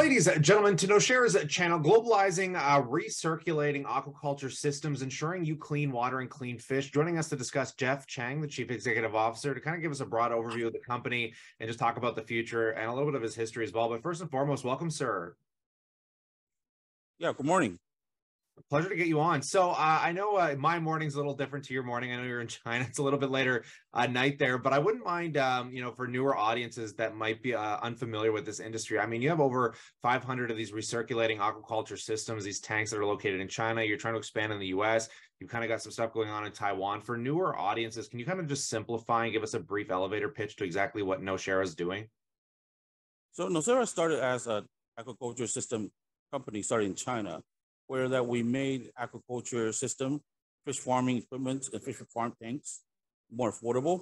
ladies and gentlemen, to Nocera's channel, globalizing, recirculating aquaculture systems, ensuring you clean water and clean fish. Joining us to discuss Cheng, the Chief Executive Officer, to kind of give us a broad overview of the company and just talk about the future and a little bit of his history as well. But first and foremost, welcome, sir. Yeah, good morning. Pleasure to get you on. So I know my morning's a little different to your morning. I know you're in China. It's a little bit later night there, but I wouldn't mind, for newer audiences that might be unfamiliar with this industry. I mean, you have over 500 of these recirculating aquaculture systems, these tanks that are located in China. You're trying to expand in the US. You've kind of got some stuff going on in Taiwan. For newer audiences, can you kind of just simplify and give us a brief elevator pitch to exactly what Nocera is doing? So Nocera started as an aquaculture system company started in China, where that we made aquaculture system, fish farming equipment, and fish farm tanks more affordable.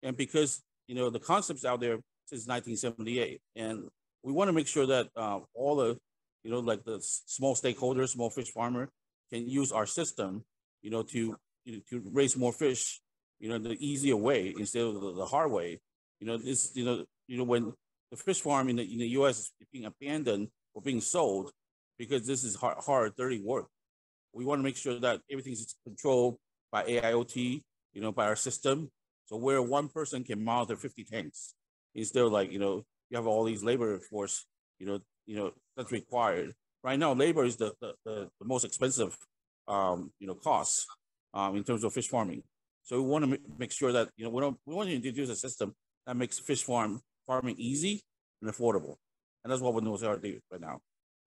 And because, the concept's out there since 1978, and we want to make sure that all the, like the small stakeholders, small fish farmer can use our system, to raise more fish, the easier way instead of the hard way. When the fish farm in the U.S. is being abandoned or being sold, because this is hard, dirty work. We want to make sure that everything's controlled by AIoT, by our system. So where one person can monitor 50 tanks instead of you have all these labor force, that's required. Right now, labor is the most expensive, cost in terms of fish farming. So we want to make sure that, we want to introduce a system that makes fish farming easy and affordable. And that's what we're doing right now.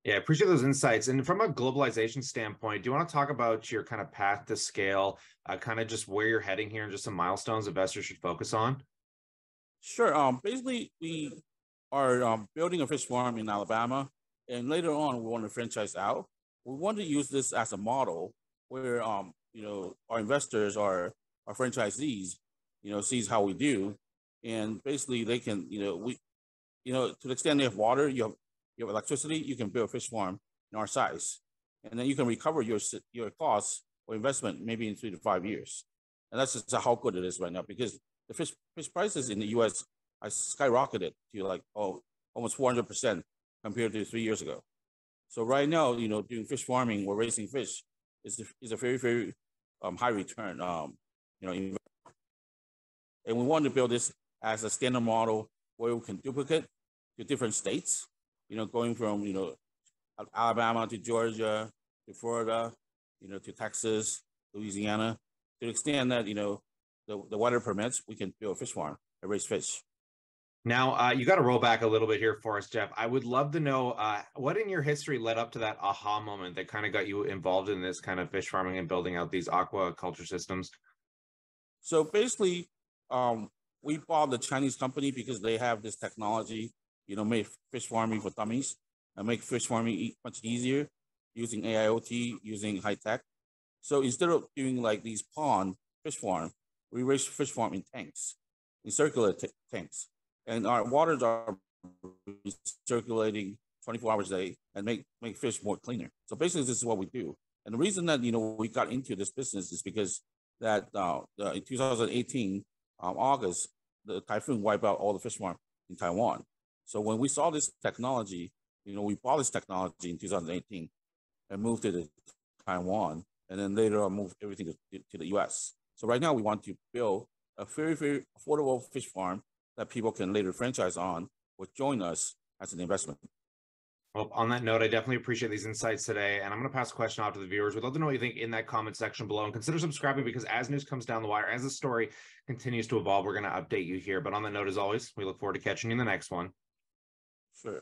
Yeah, I appreciate those insights. And from a globalization standpoint, do you want to talk about your kind of path to scale, kind of just where you're heading here and just some milestones investors should focus on? Sure. Basically, we are building a fish farm in Alabama, and later on, we want to franchise out. We want to use this as a model where, our investors are our franchisees, sees how we do. And basically, they can, to the extent they have water, you have electricity, you can build a fish farm in our size. And then you can recover your costs or investment maybe in 3 to 5 years. And that's just how good it is right now, because the fish prices in the US are skyrocketed to almost 400% compared to 3 years ago. So right now, doing fish farming or raising fish is a very, very high return. And we want to build this as a standard model where we can duplicate to different states, going from, Alabama to Georgia to Florida, to Texas, Louisiana, to the extent that, the weather permits, we can build a fish farm and raise fish. Now, you got to roll back a little bit here for us, Jeff. I would love to know what in your history led up to that aha moment that kind of got you involved in this kind of fish farming and building out these aquaculture systems? So basically, we bought the Chinese company because they have this technology, make fish farming for dummies and make fish farming much easier using AIoT, using high tech. So instead of doing like these pond fish farm, we raise fish farm in tanks, in circular tanks. And our waters are circulating 24 hours a day and make fish more cleaner. So basically this is what we do. And the reason that, we got into this business is because that in 2018, August, the typhoon wiped out all the fish farm in Taiwan. So when we saw this technology, we bought this technology in 2018 and moved to Taiwan, and then later on moved everything to the US. So right now we want to build a very, very affordable fish farm that people can later franchise on or join us as an investment. Well, on that note, I definitely appreciate these insights today, and I'm going to pass a question off to the viewers. We'd love to know what you think in that comment section below, and consider subscribing, because as news comes down the wire, as the story continues to evolve, we're going to update you here. But on that note, as always, we look forward to catching you in the next one. Sure.